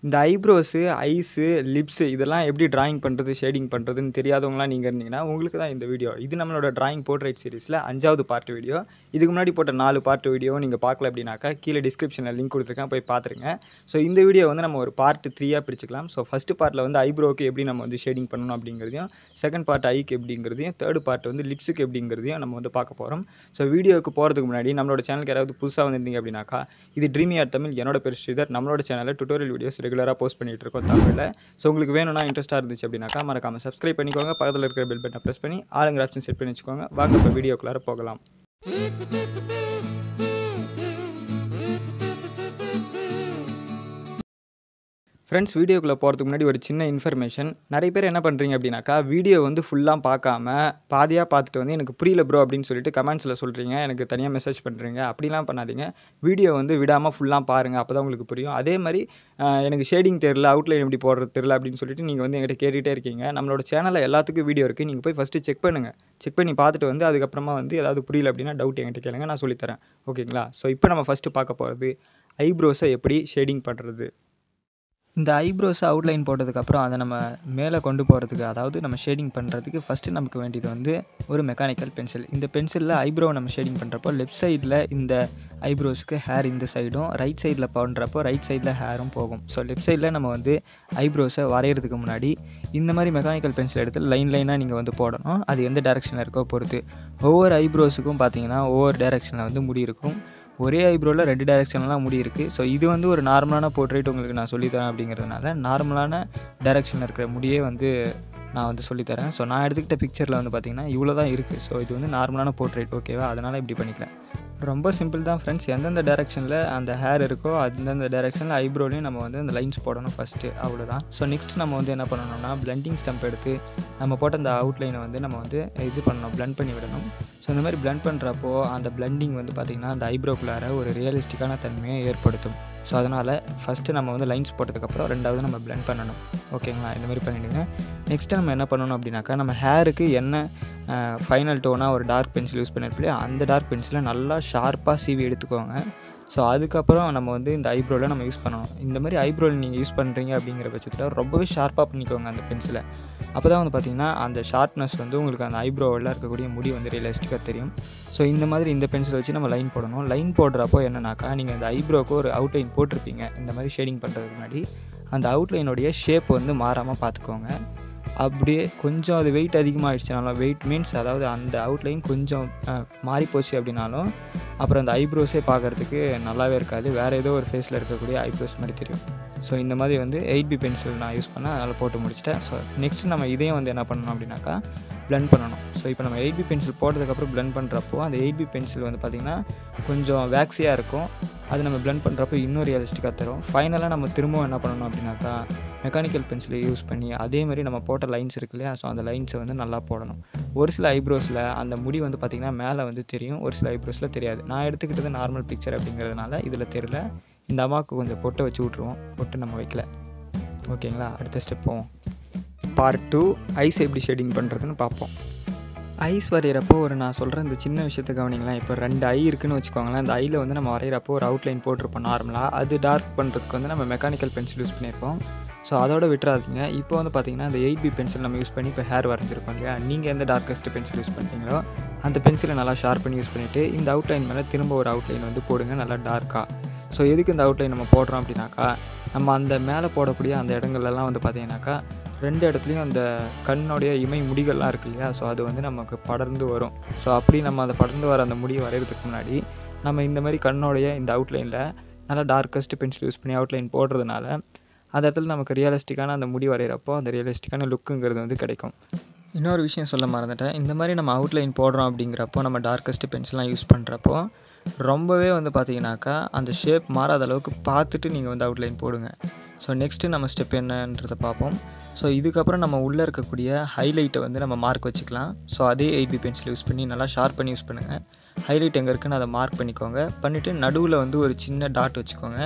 இந்த eyebrows, ice, lips இதெல்லாம் எப்படி டிராயிங் பண்ணுறது, ஷேடிங் பண்ணுறதுன்னு தெரியாதவங்களாம் நீங்க இருந்தீங்கன்னா, உங்களுக்கு தான் இந்த வீடியோ. இது நம்மளோட டிராயிங் போர்ட்ரைட் சீரிஸில் 5வது பார்ட் வீடியோ. இதுக்கு முன்னாடி போட்ட 4 பார்ட் வீடியோவும் நீங்க பார்க்கல அப்படின்னாக்கா, கீழே டிஸ்கிரிப்ஷனில் லிங்க் கொடுத்துருக்கேன், போய் பார்த்துருங்க. ஸோ இந்த வீடியோ வந்து நம்ம ஒரு பார்ட் 3ஆ பிரிச்சுக்கலாம். ஸோ ஃபஸ்ட்டு பார்ட்டில் வந்து ஐப்ரோவுக்கு எப்படி நம்ம வந்து ஷேடிங் பண்ணணும் அப்படிங்கிறதையும், செகண்ட் பார்ட் ஐக்கு எப்படிங்கிறதையும், தேர்ட் பார்ட் வந்து லிப்ஸுக்கு எப்படிங்கிறதையும் நம்ம வந்து பார்க்க போகிறோம். ஸோ வீடியோவுக்கு போகிறதுக்கு முன்னாடி நம்மளோட சேனலுக்கு யாராவது புதுசாக வந்திருந்தீங்க அப்படின்னாக்கா, இது ட்ரீமி ஆர்ட் தமிழ். என்னோட பேர் ஸ்ரீதர். நம்மளோட சேனலில் டுட்டோரியல் வீடியோஸ் ரெகுலராக போஸ்ட் பண்ணிட்டு இருக்கோம் தமிழில். ஸோ உங்களுக்கு வேணும்னா இன்ட்ரெஸ்ட்டாக இருந்துச்சு அப்படின்னாக்கா மறக்காமல் சப்ஸ்கிரைப் பண்ணிக்கோங்க. பக்கத்தில் இருக்கிற பெல் பட்டனை ப்ரெஸ் பண்ணி ஆளுங்கிற ஆப்ஷன் செட் பண்ணி வச்சுக்கோங்க. வாங்க இப்போ வீடியோக்குள்ளார போகலாம். ஃப்ரெண்ட்ஸ், வீடியோக்குள்ளே போகிறதுக்கு முன்னாடி ஒரு சின்ன இன்ஃபர்மேஷன். நிறைய பேர் என்ன பண்ணுறீங்க அப்படின்னாக்கா, வீடியோ வந்து ஃபுல்லாக பார்க்காம பாதியாக பார்த்துட்டு வந்து எனக்கு புரியல ப்ரோ அப்படின்னு சொல்லிட்டு கமெண்ட்ஸில் சொல்கிறீங்க, எனக்கு தனியாக மெசேஜ் பண்ணுறீங்க. அப்படிலாம் பண்ணாதீங்க. வீடியோ வந்து விடாமல் ஃபுல்லாக பாருங்கள், அப்போ தான் உங்களுக்கு புரியும். அதே மாதிரி எனக்கு ஷேடிங் தெரில, அவுட்லைன் எப்படி போடுறது தெரில அப்படின்னு சொல்லிட்டு நீங்கள் வந்து என்கிட்ட கேட்டுகிட்டே இருக்கீங்க. நம்மளோட சேனலில் எல்லாத்துக்கும் வீடியோ இருக்குது. நீங்கள் போய் ஃபஸ்ட்டு செக் பண்ணுங்கள். செக் பண்ணி பார்த்துட்டு வந்து அதுக்கப்புறமா வந்து ஏதாவது புரியல அப்படின்னா டவுட் என்கிட்ட கேளுங்க, நான் சொல்லித்தரேன். ஓகேங்களா? ஸோ இப்போ நம்ம ஃபஸ்ட்டு பார்க்க போகிறது ஐப்ரோஸை எப்படி ஷேடிங் பண்ணுறது. இந்த ஐப்ரோஸை அவுட்லைன் போட்டதுக்கப்புறம் அதை நம்ம மேலே கொண்டு போகிறதுக்கு, அதாவது நம்ம ஷேடிங் பண்ணுறதுக்கு ஃபஸ்ட்டு நமக்கு வேண்டியது வந்து ஒரு மெக்கானிக்கல் பென்சில். இந்த பென்சிலில் ஐப்ரோவை நம்ம ஷேடிங் பண்ணுறப்போ லெஃப்ட் சைடில் இந்த ஐப்ரோஸ்க்கு ஹேர் இந்த சைடும், ரைட் சைடில் பண்ணுறப்போ ரைட் சைடில் ஹேரும் போகும். ஸோ லெஃப்ட் சைடில் நம்ம வந்து ஐப்ரோஸை வரைகிறதுக்கு முன்னாடி இந்த மாதிரி மெக்கானிக்கல் பென்சில் எடுத்து லைனாக நீங்கள் வந்து போடணும். அது எந்த டேரெக்ஷனில் இருக்கோ பொறுத்து. ஒவ்வொரு ஐப்ரோஸுக்கும் பார்த்தீங்கன்னா ஒவ்வொரு டேரெக்ஷனில் வந்து முடி இருக்கும். ஒரே ஐப்ரோவில் 2 டேரெக்ஷன்லாம் முடி இருக்குது. ஸோ இது வந்து ஒரு நார்மலான போர்ட்ரேட் உங்களுக்கு நான் சொல்லித்தரேன் அப்படிங்கிறதுனால நார்மலான டேரெக்ஷனில் இருக்கிற முடியே வந்து நான் வந்து சொல்லித்தரேன். ஸோ நான் எடுத்துக்கிட்ட பிக்சரில் வந்து பார்த்திங்கன்னா இவ்வளோ தான் இருக்குது. ஸோ இது வந்து நார்மலான போர்ட்ரேட், ஓகேவா? அதனால் இப்படி பண்ணிக்கிறேன். ரொம்ப சிம்பிள் தான் ஃப்ரெண்ட்ஸ். எந்தெந்த டேரெக்ஷனில் அந்த ஹேர் இருக்கோ அந்தந்த டேரெக்ஷனில் ஐப்ரோலையும் நம்ம வந்து அந்த லைன்ஸ் போடணும் ஃபஸ்ட்டு, அவ்வளோதான். ஸோ நெக்ஸ்ட் நம்ம வந்து என்ன பண்ணணும்னா, பிளண்டிங் ஸ்டம்ப் எடுத்து நம்ம போட்ட அந்த அவுட்லைனை வந்து நம்ம வந்து இது பண்ணணும், பிளண்ட் பண்ணி விடணும். ஸோ இந்த மாதிரி பிளண்ட் பண்ணுறப்போ அந்த பிளண்டிங் வந்து பார்த்திங்கன்னா அந்த ஐப்ரோக்குள்ளார ஒரு ரியலிஸ்டிக்கான தன்மையை ஏற்படுத்தும். ஸோ அதனால் ஃபஸ்ட்டு நம்ம வந்து லைன்ஸ் போட்டதுக்கப்புறம் ரெண்டாவது நம்ம பிளண்ட் பண்ணணும். ஓகேங்களா? இந்த மாதிரி பண்ணிவிடுங்க. நெக்ஸ்ட்டு நம்ம என்ன பண்ணணும் அப்படின்னாக்கா, நம்ம ஹேருக்கு என்ன ஃபைனல் டோனாக ஒரு டார்க் பென்சில் யூஸ் பண்ணியிருப்போம், அந்த டார்க் பென்சிலை நல்லா ஷார்ப்பாக சீவி எடுத்துக்கோங்க. ஸோ அதுக்கப்புறம் நம்ம வந்து இந்த ஐப்ரோவில் நம்ம யூஸ் பண்ணணும். இந்த மாதிரி ஐப்ரோவில் நீங்கள் யூஸ் பண்ணுறீங்க அப்படிங்கிற பட்சத்தில் ரொம்பவே ஷார்ப்பாக பண்ணிக்கோங்க அந்த பென்சிலை. அப்போ தான் வந்து பார்த்திங்கன்னா அந்த ஷார்ப்னஸ் வந்து உங்களுக்கு அந்த ஐப்ரோவில் இருக்கக்கூடிய முடி வந்து ரியலிஸ்டிக்காக தெரியும். ஸோ இந்த மாதிரி இந்த பென்சிலை வச்சு நம்ம லைன் போடணும். லைன் போடுறப்போ என்னன்னாக்கா, நீங்கள் இந்த ஐப்ரோவுக்கு ஒரு அவுட்லைன் போட்டிருப்பீங்க இந்த மாதிரி ஷேடிங் பண்ணுறதுக்கு முன்னாடி. அந்த அவுட்லைனுடைய ஷேப் வந்து மாறாமல் பார்த்துக்கோங்க. அப்படியே கொஞ்சம் அது வெயிட் அதிகமாகிடுச்சுனாலும், வெயிட் மீன்ஸ் அதாவது அந்த அவுட்லைன் கொஞ்சம் மாறிப்போச்சு அப்படின்னாலும் அப்புறம் அந்த ஐப்ரோஸே பார்க்குறதுக்கு நல்லாவே இருக்காது. வேறு ஏதோ ஒரு ஃபேஸில் இருக்கக்கூடிய ஐப்ரோஸ் மாதிரி தெரியும். ஸோ இந்த மாதிரி வந்து 8B பென்சில் நான் யூஸ் பண்ணேன், அதனால் போட்டு முடிச்சிட்டேன். ஸோ நெக்ஸ்ட்டு நம்ம இதையும் வந்து என்ன பண்ணணும் அப்படின்னாக்கா, பிளண்ட் பண்ணணும். ஸோ இப்போ நம்ம 8B பென்சில் போட்டதுக்கப்புறம் பிளண்ட் பண்ணுறப்போ அந்த 8B பென்சில் வந்து பார்த்திங்கன்னா கொஞ்சம் வேக்ஸியாக இருக்கும். அது நம்ம பிளண்ட் பண்ணுறப்போ இன்னும் ரியலிஸ்டிக்காக தரும். ஃபைனலாக நம்ம திரும்பவும் என்ன பண்ணணும் அப்படின்னாக்கா, மெக்கானிக்கல் பென்சிலை யூஸ் பண்ணி அதே மாதிரி நம்ம போட்ட லைன்ஸ் இருக்கு இல்லையா, ஸோ அந்த லைன்ஸை வந்து நல்லா போடணும். ஒரு சில ஐப்ரோஸில் அந்த முடி வந்து பார்த்திங்கன்னா மேலே வந்து தெரியும், ஒரு சில ஐப்ரோஸில் தெரியாது. நான் எடுத்துக்கிட்டது நார்மல் பிக்சர் அப்படிங்கிறதுனால இதில் தெரியல. இந்த அம்மாவுக்கு கொஞ்சம் பொட்டை வச்சு விட்ருவோம், பொட்டு நம்ம வைக்கல. ஓகேங்களா? அடுத்த ஸ்டெப் போவோம். பார்ட் 2 ஐஸ் எப்படி ஷேடிங் பண்ணுறதுன்னு பார்ப்போம். ஐஸ் வரைகிறப்போ நான் சொல்கிற இந்த சின்ன விஷயத்தை கவனிங்களேன். இப்போ 2 ஐ இருக்குதுன்னு வச்சுக்கோங்களேன். அந்த ஐயில் வந்து நம்ம வரைகிறப்போ ஒரு அவுட்லைன் போட்டிருப்போம் நார்மலாக. அது டார்க் பண்ணுறதுக்கு வந்து நம்ம மெக்கானிக்கல் பென்சில் யூஸ் பண்ணியிருப்போம். ஸோ அதோட விட்டுறாதீங்க. இப்போ வந்து பார்த்திங்கன்னா அந்த 8B பென்சில் நம்ம யூஸ் பண்ணி இப்போ ஹேர் வரைஞ்சிருக்கோம் இல்லையா, நீங்கள் எந்த டார்க்கஸ்ட் பென்சில் யூஸ் பண்ணுறீங்களோ அந்த பென்சிலை நல்லா ஷார்ப் பண்ணி யூஸ் பண்ணிவிட்டு இந்த அவுட்லைன் மேலே திரும்ப ஒரு அவுட்லைன் வந்து போடுங்க நல்லா டார்க்காக. ஸோ எதுக்கு இந்த அவுட்லைன் நம்ம போடுறோம் அப்படின்னாக்கா, நம்ம அந்த மேலே போடக்கூடிய அந்த இடங்கள்லாம் வந்து பார்த்திங்கனாக்கா 2 இடத்துலையும் அந்த கண்ணோடைய இமை முடிகள்லாம் இருக்குது இல்லையா, ஸோ அது வந்து நமக்கு படர்ந்து வரும். ஸோ அப்படி நம்ம அந்த படர்ந்து வர அந்த முடியை வரைகிறதுக்கு முன்னாடி நம்ம இந்த மாதிரி கண்ணோடைய இந்த அவுட்லைனில் நல்லா டார்க்கஸ்ட் பென்சில் யூஸ் பண்ணி அவுட்லைன் போடுறதுனால அந்த இடத்துல நமக்கு ரியலிஸ்டிக்கான அந்த முடி வரைகிறப்போ அந்த ரியலிஸ்டிக்கான லுக்குங்கிறது வந்து கிடைக்கும். இன்னொரு விஷயம் சொல்ல மறந்துட்டேன். இந்த மாதிரி நம்ம அவுட்லைன் போடுறோம் அப்படிங்கிறப்போ நம்ம டார்க்கஸ்ட் பென்சில்லாம் யூஸ் பண்ணுறப்போ ரொம்பவே வந்து பார்த்திங்கனாக்கா அந்த ஷேப் மாறாத அளவுக்கு பார்த்துட்டு நீங்கள் வந்து அவுட்லைன் போடுங்க. ஸோ நெக்ஸ்ட்டு நம்ம ஸ்டெப் என்னன்றதை பார்ப்போம். ஸோ இதுக்கப்புறம் நம்ம உள்ளே இருக்கக்கூடிய ஹைலைட்டை வந்து நம்ம மார்க் வச்சுக்கலாம். ஸோ அதே 8B பென்சில் யூஸ் பண்ணி நல்லா ஷார்ப் பண்ணி யூஸ் பண்ணுங்கள். ஹைலைட் எங்கே இருக்குன்னு அதை மார்க் பண்ணிக்கோங்க. பண்ணிவிட்டு நடுவில் வந்து ஒரு சின்ன டாட் வச்சுக்கோங்க.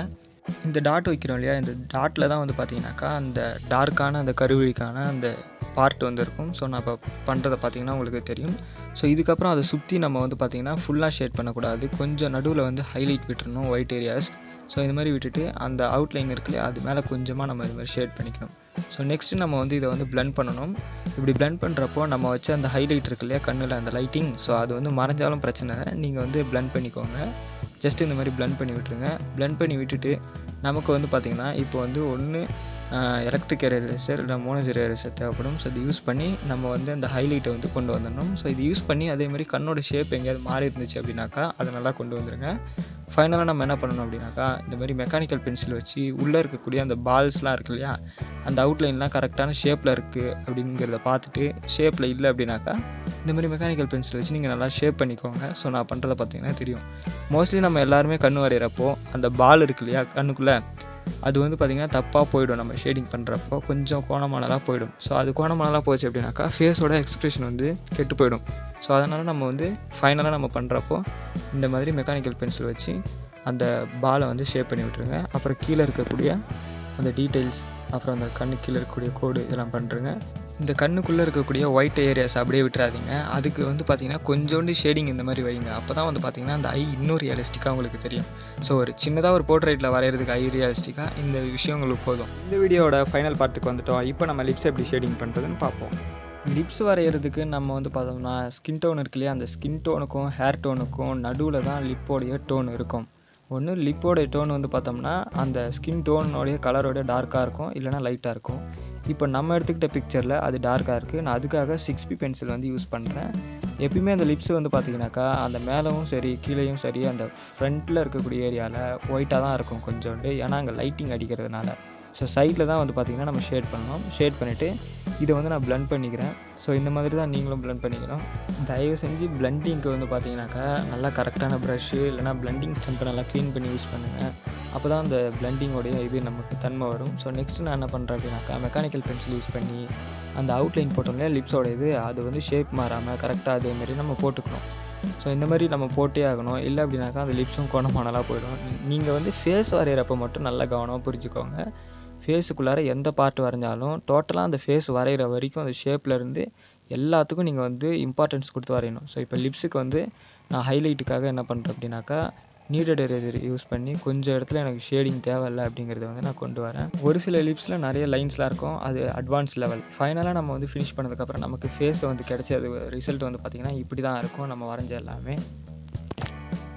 இந்த டாட் வைக்கிறோம் இல்லையா, இந்த டாட்டில் தான் வந்து பார்த்திங்கனாக்கா அந்த டார்க்கான அந்த கருவிழிக்கான அந்த பார்ட் வந்து இருக்கும். ஸோ நான் இப்போ பண்ணுறதை பார்த்திங்கன்னா உங்களுக்கு தெரியும். ஸோ இதுக்கப்புறம் அதை சுற்றி நம்ம வந்து பார்த்திங்கன்னா ஃபுல்லாக ஷேட் பண்ணக்கூடாது. கொஞ்சம் நடுவில் வந்து ஹைலைட் விட்டுறணும், ஒயிட் ஏரியாஸ். ஸோ இந்த மாதிரி விட்டுட்டு அந்த அவுட்லைன் இருக்குல்லையா அது மேலே கொஞ்சமாக நம்ம இது மாதிரி ஷேட் பண்ணிக்கணும். ஸோ நெக்ஸ்ட்டு நம்ம வந்து இதை வந்து பிளெண்ட் பண்ணணும். இப்படி பிளெண்ட் பண்ணுறப்போ நம்ம வச்ச அந்த ஹைலைட் இருக்கு இல்லையா கண்ணில் அந்த லைட்டிங், ஸோ அது வந்து மறைஞ்சாலும் பிரச்சனை இல்லை, நீங்கள் வந்து பிளெண்ட் பண்ணிக்கோங்க. ஜஸ்ட் இந்த மாதிரி பிளெண்ட் பண்ணி விட்டுருங்க. பிளெண்ட் பண்ணி விட்டுட்டு நமக்கு வந்து பார்த்திங்கன்னா இப்போ வந்து ஒன்று எலக்ட்ரிக் எரேசர் இல்லை மோனோஜர் எரேசர் தேவைப்படும். ஸோ இது யூஸ் பண்ணி நம்ம வந்து அந்த ஹைலைட்டை வந்து கொண்டு வந்துடணும். ஸோ இது யூஸ் பண்ணி அதேமாதிரி கண்ணோட ஷேப் எங்கேயாவது மாறி இருந்துச்சு அப்படின்னாக்கா அதை நல்லா கொண்டு வந்துடுங்க. ஃபைனலாக நம்ம என்ன பண்ணணும் அப்படின்னாக்கா இந்த மாதிரி மெக்கானிக்கல் பென்சில் வச்சு உள்ளே இருக்கக்கூடிய அந்த பால்ஸ்லாம் இருக்கு இல்லையா அந்த அவுட்லைன்லாம் கரெக்டான ஷேப்பில் இருக்குது அப்படிங்கிறத பார்த்துட்டு ஷேப்பில் இல்லை அப்படின்னாக்கா இந்த மாதிரி மெக்கானிக்கல் பென்சில் வச்சு நீங்கள் நல்லா ஷேப் பண்ணிக்கோங்க. ஸோ நான் பண்ணுறதை பார்த்தீங்கன்னா தெரியும். மோஸ்ட்லி நம்ம எல்லாருமே கண் வரைகிறப்போ அந்த பால் இருக்கு இல்லையா கண்ணுக்குள்ளே அது வந்து பார்த்திங்கன்னா தப்பாக போயிடும். நம்ம ஷேடிங் பண்ணுறப்போ கொஞ்சம் கோணமானதாக போயிடும். ஸோ அது கோணமானதாக போச்சு அப்படின்னாக்கா ஃபேஸோட எக்ஸ்ப்ரெஷன் வந்து கெட்டு போயிடும். ஸோ அதனால் நம்ம வந்து ஃபைனலாக நம்ம பண்ணுறப்போ இந்த மாதிரி மெக்கானிக்கல் பென்சில் வச்சு அந்த பாலை வந்து ஷேப் பண்ணி விட்டுருங்க. அப்புறம் கீழே இருக்கக்கூடிய அந்த டீட்டெயில்ஸ் அப்புறம் அந்த கண்ணு கீழே இருக்கக்கூடிய கோடு இதெல்லாம் பண்ணுறேங்க. இந்த கண்ணுக்குள்ளே இருக்கக்கூடிய ஒயிட் ஏரியாஸ் அப்படியே விட்டுறாதீங்க. அதுக்கு வந்து பார்த்திங்கன்னா கொஞ்சோண்டு ஷேடிங் இந்த மாதிரி வைங்க. அப்போ தான் வந்து பார்த்திங்கன்னா அந்த ஐ இன்னும் ரியலிஸ்டிக்காக உங்களுக்கு தெரியும். ஸோ ஒரு சின்னதாக ஒரு போர்ட்ரைட்டில் வரைகிறதுக்கு ஐ ரியலிஸ்டிக்காக இந்த விஷயம் உங்களுக்கு போதும். இந்த வீடியோட ஃபைனல் பார்ட்டுக்கு வந்துட்டோம். இப்போ நம்ம லிப்ஸ் எப்படி ஷேடிங் பண்ணுறதுன்னு பார்ப்போம். லிப்ஸ் வரைகிறதுக்கு நம்ம வந்து பார்த்தோம்னா ஸ்கின் டோன் இருக்கு இல்லையா அந்த ஸ்கின் டோனுக்கும் ஹேர் டோனுக்கும் நடுவில் தான் லிப்போடைய டோன் இருக்கும். ஒன்று லிப்போடைய டோன் வந்து பார்த்தோம்னா அந்த ஸ்கின் டோனோடைய கலரோடைய டார்க்காக இருக்கும் இல்லைனா லைட்டாக இருக்கும். இப்போ நம்ம எடுத்துக்கிட்ட பிக்சரில் அது டார்க்காக இருக்குது. நான் அதுக்காக 6B பென்சில் வந்து யூஸ் பண்ணுறேன். எப்பயுமே அந்த லிப்ஸ் வந்து பார்த்திங்கனாக்கா அந்த மேலேயும் சரி கீழேயும் சரி அந்த ஃப்ரண்ட்டில் இருக்கக்கூடிய ஏரியாவில் ஒயிட்டாக தான் இருக்கும் கொஞ்சோண்டு. ஏன்னா அங்கே லைட்டிங் அடிக்கிறதுனால. ஸோ சைடில் தான் வந்து பார்த்திங்கன்னா நம்ம ஷேட் பண்ணணும். ஷேட் பண்ணிவிட்டு இதை வந்து நான் பிளெண்ட் பண்ணிக்கிறேன். ஸோ இந்த மாதிரி தான் நீங்களும் பிளெண்ட் பண்ணிக்கணும். தயவு செஞ்சு பிளெண்டிங்க்கு வந்து பார்த்திங்கனாக்கா நல்லா கரெக்டான ப்ரஷ்ஷு இல்லைனா பிளெண்டிங் ஸ்டெம்பை நல்லா க்ளீன் பண்ணி யூஸ் பண்ணுங்கள். அப்போ தான் அந்த பிளெண்டிங்கோடைய இது நமக்கு தன்மை வரும். ஸோ நெக்ஸ்ட்டு நான் என்ன பண்ணுறேன் அப்படின்னாக்கா மெக்கானிக்கல் பென்சில் யூஸ் பண்ணி அந்த அவுட்லைன் போட்டோம் இல்லையா லிப்ஸோட இது அது வந்து ஷேப் மாறாமல் கரெக்டாக அதேமாரி நம்ம போட்டுக்கணும். ஸோ இந்த மாதிரி நம்ம போட்டே ஆகணும். இல்லை அப்படின்னாக்கா அந்த லிப்ஸும் கோணமானலாம் போயிடும். நீங்கள் வந்து ஃபேஸ் வரைகிறப்ப மட்டும் நல்லா கவனமாக புரிஞ்சுக்கோங்க. ஃபேஸுக்குள்ளார எந்த பார்ட் வரைஞ்சாலும் டோட்டலாக அந்த ஃபேஸ் வரைகிற வரைக்கும் அந்த ஷேப்லேருந்து எல்லாத்துக்கும் நீங்கள் வந்து இம்பார்ட்டன்ஸ் கொடுத்து வரையணும். ஸோ இப்போ லிப்ஸுக்கு வந்து நான் ஹைலைட்டுக்காக என்ன பண்ணுறேன் அப்படின்னாக்கா நீடட் எரேசர் யூஸ் பண்ணி கொஞ்சம் இடத்துல எனக்கு ஷேடிங் தேவையில்லை அப்படிங்கிறத வந்து நான் கொண்டு வரேன். ஒரு சில லிப்ஸில் நிறைய லைன்ஸ்லாம் இருக்கும். அது அட்வான்ஸ் லெவல். ஃபைனலாக நம்ம வந்து ஃபினிஷ் பண்ணதுக்கப்புறம் நமக்கு ஃபேஸை வந்து கிடைச்சது ரிசல்ட் வந்து பார்த்திங்கன்னா இப்படி தான் இருக்கும் நம்ம வரைஞ்ச எல்லாமே.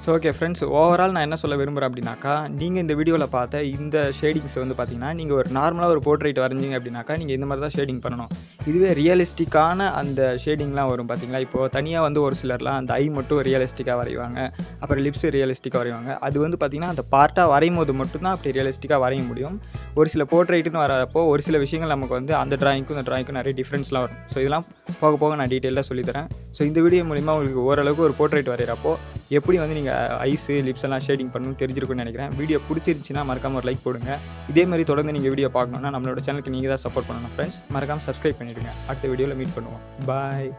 ஸோ ஓகே ஃப்ரெண்ட்ஸ், ஓவரால் நான் என்ன சொல்ல விரும்புகிறேன் அப்படின்னாக்கா நீங்கள் இந்த வீடியோவில் பார்த்த இந்த ஷேடிங்ஸ் வந்து பார்த்திங்கன்னா நீங்கள் ஒரு நார்மலாக ஒரு போர்ட்ரைட் வரைஞ்சிங்க அப்படின்னாக்கா நீங்கள் இந்த மாதிரி தான் ஷேடிங் பண்ணணும். இதுவே ரியலிஸ்டிக்கான அந்த ஷேடிங்லாம் வரும் பார்த்திங்களா. இப்போது தனியாக வந்து ஒரு சிலர்லாம் அந்த ஐ மட்டும் ரியலிஸ்டிக்காக வரைவாங்க, அப்புறம் லிப்ஸு ரியலிஸ்டிக்காக வரைவாங்க. அது வந்து பார்த்திங்கன்னா அந்த பார்ட்டாக வரையும் போது மட்டும்தான் அப்படி ரியலிஸ்டிக்காக வரைய முடியும். ஒரு சில போர்ட்ரைட்டுன்னு வரப்போ ஒரு சில விஷயங்கள் நமக்கு வந்து அந்த ட்ராயிங்க்கும் இந்த ட்ராயிங்க்கும் நிறைய டிஃப்ரென்ஸ்லாம் வரும். ஸோ இதெல்லாம் போக போக நான் டீட்டெயிலாக சொல்லித்தரேன். ஸோ இந்த வீடியோ மூலிமா உங்களுக்கு ஓரளவுக்கு ஒரு போர்ட்ரைட் வரைகிறப்போ எப்படி வந்து நீங்கள் ஐஸு லிப்ஸ் எல்லாம் ஷேடிங் பண்ணணும்னு தெரிஞ்சிருக்குன்னு நினைக்கிறேன். வீடியோ பிடிச்சிருந்துச்சின்னா மறக்காமல் ஒரு லைக் போடுங்க. இதே மாதிரி தொடர்ந்து நீங்கள் வீடியோ பார்க்கணுன்னா நம்மளோட சேனலுக்கு நீங்கள் தான் சப்போர்ட் பண்ணணும் ஃப்ரெண்ட்ஸ். மறக்காமல் சப்ஸ்கிரைப் பண்ணிவிடுங்க. அடுத்த வீடியோவில் மீட் பண்ணுவோம். பாய்.